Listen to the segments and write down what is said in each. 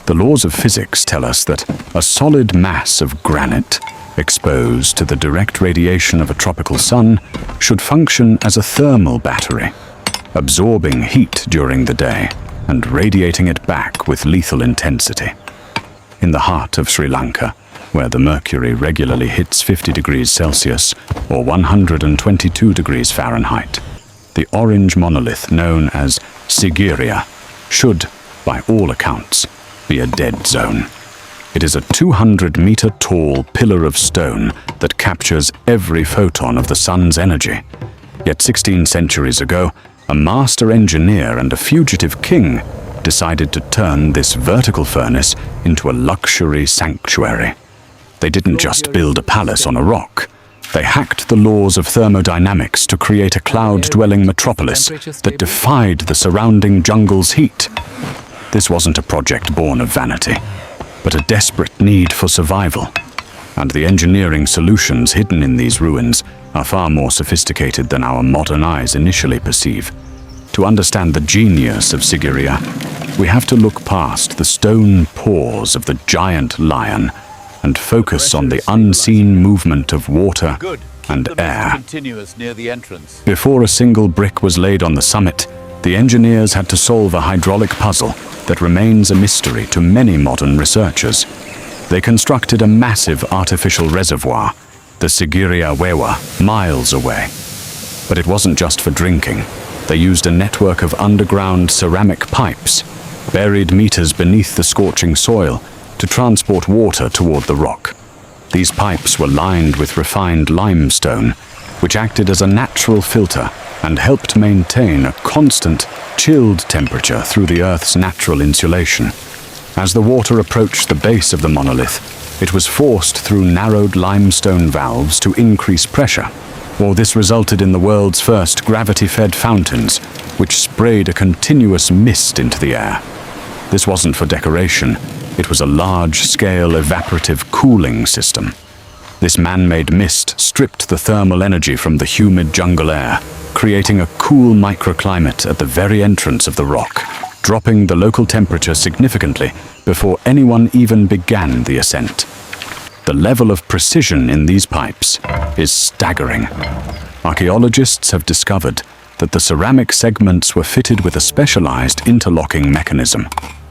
The laws of physics tell us that a solid mass of granite, exposed to the direct radiation of a tropical sun, should function as a thermal battery, absorbing heat during the day and radiating it back with lethal intensity. In the heart of Sri Lanka, where the mercury regularly hits 50 degrees Celsius or 122 degrees Fahrenheit, the orange monolith known as Sigiriya should, by all accounts, be a dead zone. It is a 200-meter tall pillar of stone that captures every photon of the sun's energy. Yet 16 centuries ago, a master engineer and a fugitive king decided to turn this vertical furnace into a luxury sanctuary. They didn't just build a palace on a rock. They hacked the laws of thermodynamics to create a cloud-dwelling metropolis that defied the surrounding jungle's heat. This wasn't a project born of vanity, but a desperate need for survival. And the engineering solutions hidden in these ruins are far more sophisticated than our modern eyes initially perceive. To understand the genius of Sigiriya, we have to look past the stone paws of the giant lion and focus on the unseen movement of water and air. Before a single brick was laid on the summit, the engineers had to solve a hydraulic puzzle that remains a mystery to many modern researchers. They constructed a massive artificial reservoir, the Sigiriya Wewa, miles away. But it wasn't just for drinking. They used a network of underground ceramic pipes, buried meters beneath the scorching soil, to transport water toward the rock. These pipes were lined with refined limestone, which acted as a natural filter and helped maintain a constant, chilled temperature through the Earth's natural insulation. As the water approached the base of the monolith, it was forced through narrowed limestone valves to increase pressure. This resulted in the world's first gravity-fed fountains, which sprayed a continuous mist into the air. This wasn't for decoration. It was a large-scale evaporative cooling system. This man-made mist stripped the thermal energy from the humid jungle air, creating a cool microclimate at the very entrance of the rock, dropping the local temperature significantly before anyone even began the ascent. The level of precision in these pipes is staggering. Archaeologists have discovered that the ceramic segments were fitted with a specialized interlocking mechanism,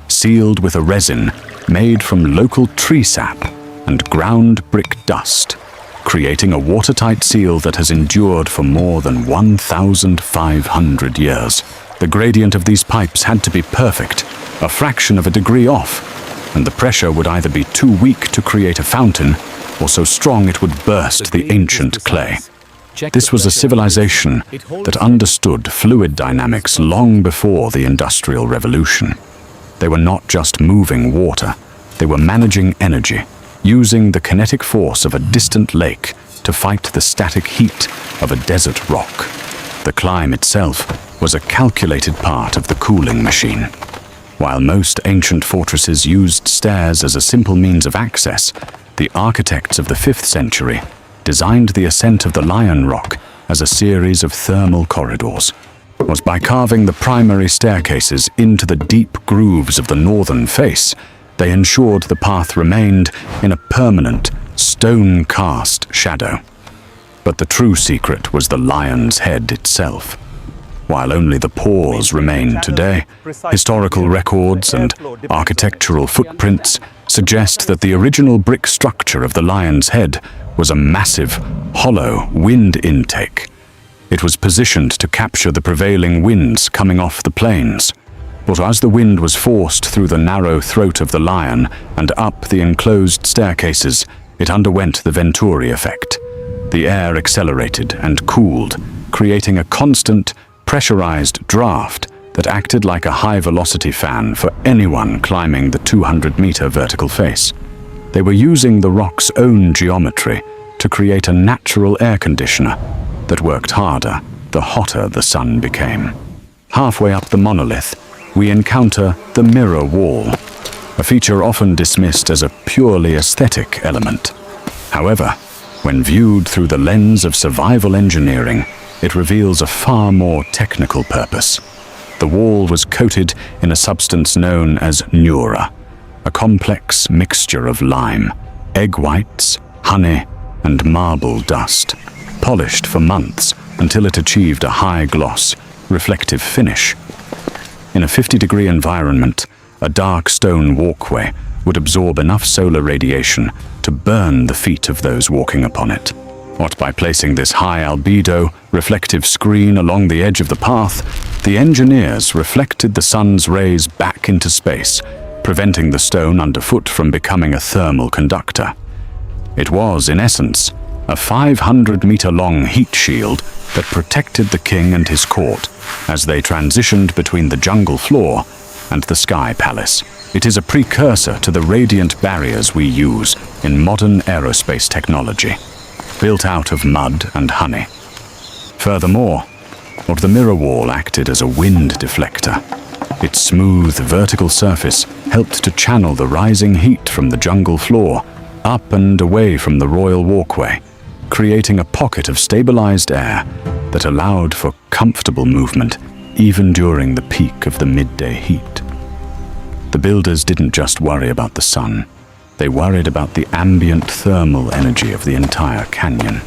sealed with a resin made from local tree sap and ground brick dust, creating a watertight seal that has endured for more than 1,500 years. The gradient of these pipes had to be perfect, a fraction of a degree off, and the pressure would either be too weak to create a fountain or so strong it would burst the ancient clay. This was a civilization that understood fluid dynamics long before the Industrial Revolution. They were not just moving water, they were managing energy, using the kinetic force of a distant lake to fight the static heat of a desert rock. The climb itself was a calculated part of the cooling machine. While most ancient fortresses used stairs as a simple means of access, the architects of the 5th century designed the ascent of the Lion Rock as a series of thermal corridors. By carving the primary staircases into the deep grooves of the northern face, they ensured the path remained in a permanent, stone-cast shadow. But the true secret was the lion's head itself. While only the paws remain today, historical records and architectural footprints suggest that the original brick structure of the lion's head was a massive, hollow wind intake. It was positioned to capture the prevailing winds coming off the plains. But as the wind was forced through the narrow throat of the lion and up the enclosed staircases, it underwent the Venturi effect. The air accelerated and cooled, creating a constant, pressurized draft that acted like a high-velocity fan for anyone climbing the 200-meter vertical face. They were using the rock's own geometry to create a natural air conditioner that worked harder the hotter the sun became. Halfway up the monolith, we encounter the mirror wall, a feature often dismissed as a purely aesthetic element. However, when viewed through the lens of survival engineering, it reveals a far more technical purpose. The wall was coated in a substance known as neura, a complex mixture of lime, egg whites, honey, and marble dust, polished for months until it achieved a high-gloss, reflective finish. In a 50-degree environment, a dark stone walkway would absorb enough solar radiation to burn the feet of those walking upon it. What, by placing this high albedo, reflective screen along the edge of the path, the engineers reflected the sun's rays back into space, preventing the stone underfoot from becoming a thermal conductor. It was, in essence, a 500-meter-long heat shield that protected the king and his court as they transitioned between the jungle floor and the sky palace. It is a precursor to the radiant barriers we use in modern aerospace technology, built out of mud and honey. Furthermore, the mirror wall acted as a wind deflector. Its smooth, vertical surface helped to channel the rising heat from the jungle floor up and away from the royal walkway, creating a pocket of stabilized air that allowed for comfortable movement even during the peak of the midday heat. The builders didn't just worry about the sun, they worried about the ambient thermal energy of the entire canyon.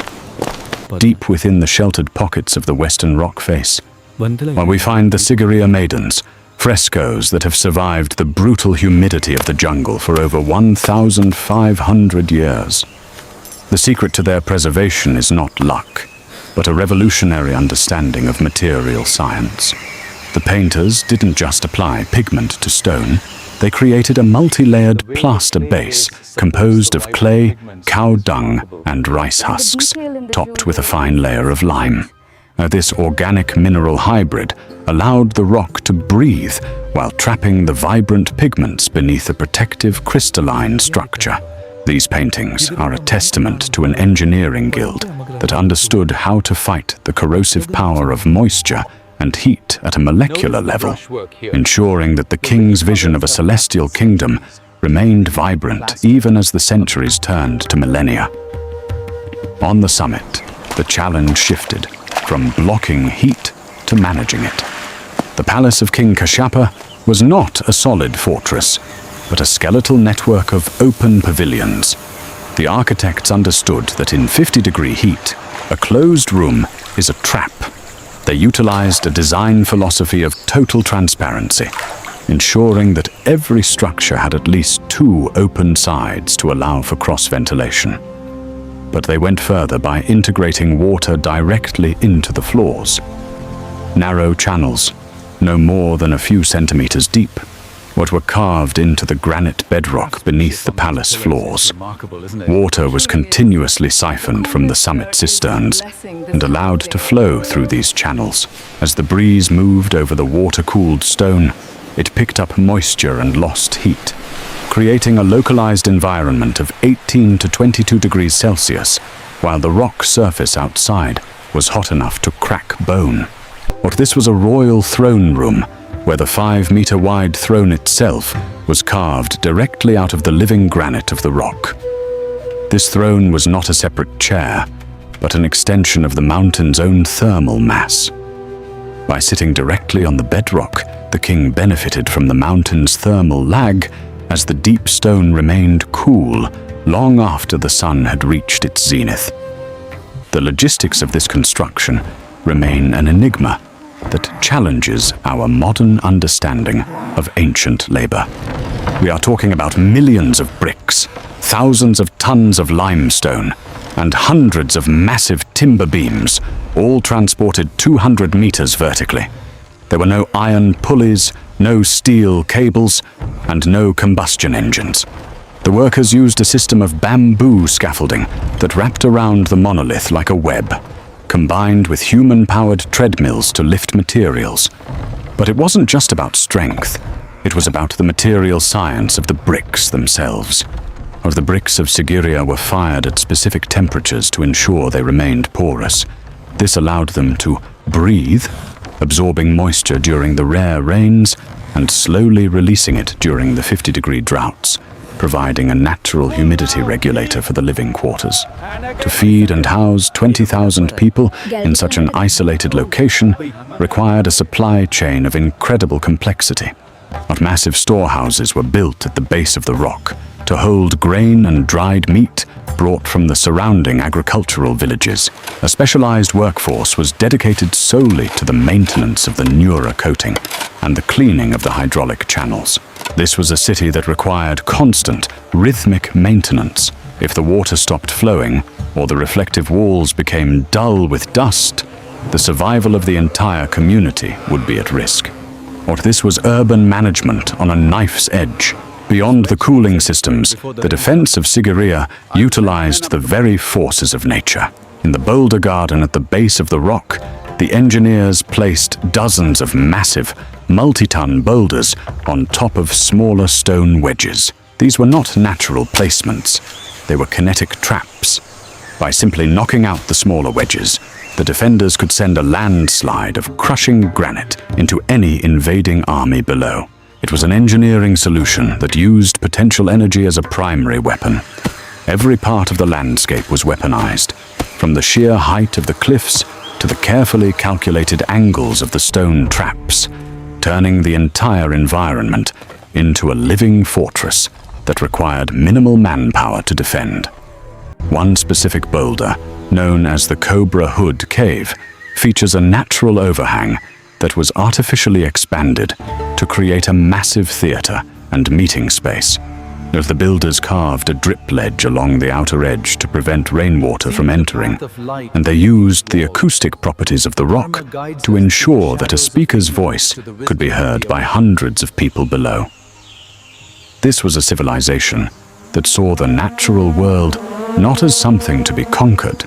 Deep within the sheltered pockets of the western rock face, while we find the Sigiriya Maidens, frescoes that have survived the brutal humidity of the jungle for over 1,500 years. The secret to their preservation is not luck, but a revolutionary understanding of material science. The painters didn't just apply pigment to stone, they created a multi-layered plaster base composed of clay, cow dung, and rice husks, topped with a fine layer of lime. This organic mineral hybrid allowed the rock to breathe while trapping the vibrant pigments beneath a protective crystalline structure. These paintings are a testament to an engineering guild that understood how to fight the corrosive power of moisture and heat at a molecular level, ensuring that the king's vision of a celestial kingdom remained vibrant even as the centuries turned to millennia. On the summit, the challenge shifted from blocking heat to managing it. The palace of King Kashapa was not a solid fortress, but a skeletal network of open pavilions. The architects understood that in 50-degree heat, a closed room is a trap. They utilized a design philosophy of total transparency, ensuring that every structure had at least 2 open sides to allow for cross-ventilation. But they went further by integrating water directly into the floors. Narrow channels, no more than a few centimeters deep, were carved into the granite bedrock beneath the palace floors. Water was continuously siphoned from the summit cisterns and allowed to flow through these channels. As the breeze moved over the water-cooled stone, it picked up moisture and lost heat, creating a localized environment of 18 to 22 degrees Celsius, while the rock surface outside was hot enough to crack bone. This was a royal throne room, where the 5-meter-wide throne itself was carved directly out of the living granite of the rock. This throne was not a separate chair, but an extension of the mountain's own thermal mass. By sitting directly on the bedrock, the king benefited from the mountain's thermal lag as the deep stone remained cool long after the sun had reached its zenith. The logistics of this construction remain an enigma that challenges our modern understanding of ancient labor. We are talking about millions of bricks, thousands of tons of limestone, and hundreds of massive timber beams, all transported 200 meters vertically. There were no iron pulleys, no steel cables, and no combustion engines. The workers used a system of bamboo scaffolding that wrapped around the monolith like a web, combined with human-powered treadmills to lift materials. But it wasn't just about strength. It was about the material science of the bricks themselves. The bricks of Sigiriya were fired at specific temperatures to ensure they remained porous. This allowed them to breathe, absorbing moisture during the rare rains and slowly releasing it during the 50-degree droughts, providing a natural humidity regulator for the living quarters. To feed and house 20,000 people in such an isolated location required a supply chain of incredible complexity. But massive storehouses were built at the base of the rock to hold grain and dried meat brought from the surrounding agricultural villages. A specialized workforce was dedicated solely to the maintenance of the Nura coating and the cleaning of the hydraulic channels. This was a city that required constant, rhythmic maintenance. If the water stopped flowing, or the reflective walls became dull with dust, the survival of the entire community would be at risk. Or this was urban management on a knife's edge. Beyond the cooling systems, the defense of Sigiriya utilized the very forces of nature. In the boulder garden at the base of the rock, the engineers placed dozens of massive, multi-ton boulders on top of smaller stone wedges. These were not natural placements. They were kinetic traps. By simply knocking out the smaller wedges, the defenders could send a landslide of crushing granite into any invading army below. It was an engineering solution that used potential energy as a primary weapon. Every part of the landscape was weaponized, from the sheer height of the cliffs to the carefully calculated angles of the stone traps, turning the entire environment into a living fortress that required minimal manpower to defend. One specific boulder, known as the Cobra Hood Cave, features a natural overhang that was artificially expanded to create a massive theater and meeting space. The builders carved a drip ledge along the outer edge to prevent rainwater from entering, and they used the acoustic properties of the rock to ensure that a speaker's voice could be heard by hundreds of people below. This was a civilization that saw the natural world not as something to be conquered,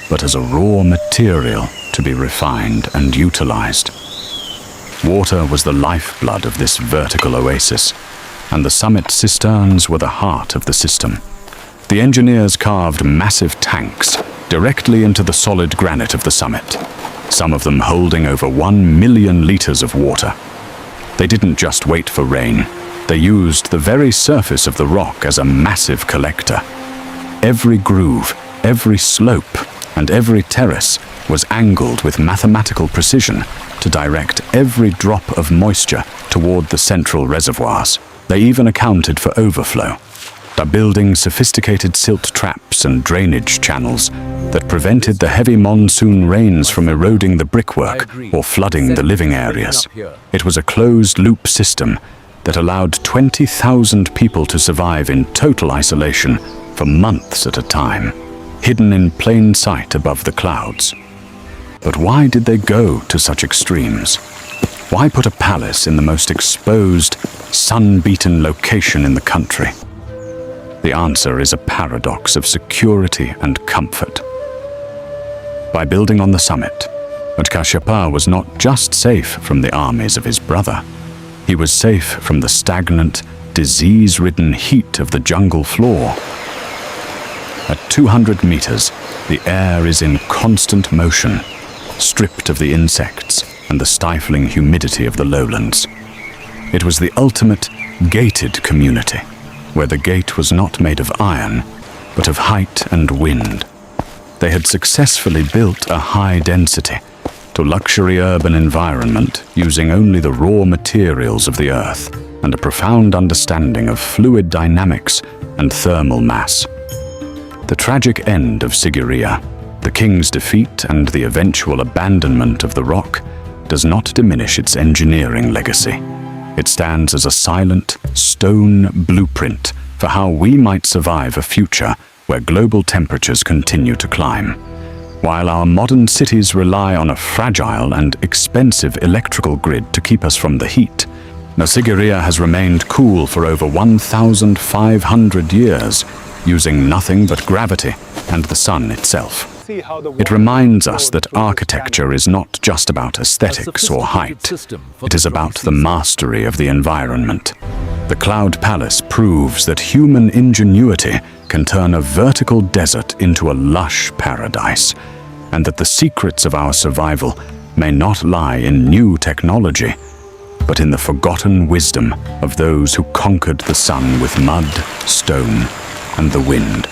but as a raw material to be refined and utilized. Water was the lifeblood of this vertical oasis, and the summit cisterns were the heart of the system. The engineers carved massive tanks directly into the solid granite of the summit, some of them holding over 1 million liters of water. They didn't just wait for rain. They used the very surface of the rock as a massive collector. Every groove, every slope, and every terrace was angled with mathematical precision to direct every drop of moisture toward the central reservoirs. They even accounted for overflow by building sophisticated silt traps and drainage channels that prevented the heavy monsoon rains from eroding the brickwork or flooding the living areas. It was a closed-loop system that allowed 20,000 people to survive in total isolation for months at a time, hidden in plain sight above the clouds. But why did they go to such extremes? Why put a palace in the most exposed, sun-beaten location in the country? The answer is a paradox of security and comfort. By building on the summit, Utkarshapa was not just safe from the armies of his brother. He was safe from the stagnant, disease-ridden heat of the jungle floor. At 200 meters, the air is in constant motion, stripped of the insects and the stifling humidity of the lowlands. It was the ultimate gated community, where the gate was not made of iron, but of height and wind. They had successfully built a high density to luxury urban environment using only the raw materials of the earth and a profound understanding of fluid dynamics and thermal mass. The tragic end of Sigiriya, the king's defeat and the eventual abandonment of the rock, does not diminish its engineering legacy. It stands as a silent, stone blueprint for how we might survive a future where global temperatures continue to climb. While our modern cities rely on a fragile and expensive electrical grid to keep us from the heat, Sigiriya has remained cool for over 1,500 years, using nothing but gravity and the sun itself. It reminds us that architecture is not just about aesthetics or height. It is about the mastery of the environment. The Cloud Palace proves that human ingenuity can turn a vertical desert into a lush paradise, and that the secrets of our survival may not lie in new technology, but in the forgotten wisdom of those who conquered the sun with mud, stone, and the wind.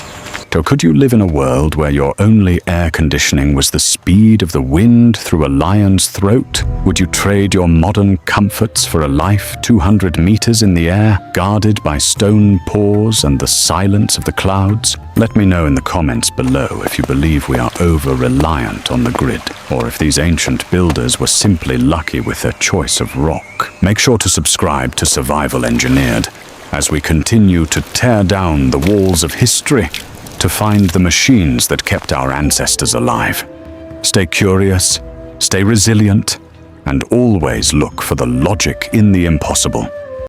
Or could you live in a world where your only air conditioning was the speed of the wind through a lion's throat? Would you trade your modern comforts for a life 200 meters in the air, guarded by stone paws and the silence of the clouds? Let me know in the comments below if you believe we are over-reliant on the grid, or if these ancient builders were simply lucky with their choice of rock. Make sure to subscribe to Survival Engineered as we continue to tear down the walls of history to find the machines that kept our ancestors alive. Stay curious, stay resilient, and always look for the logic in the impossible.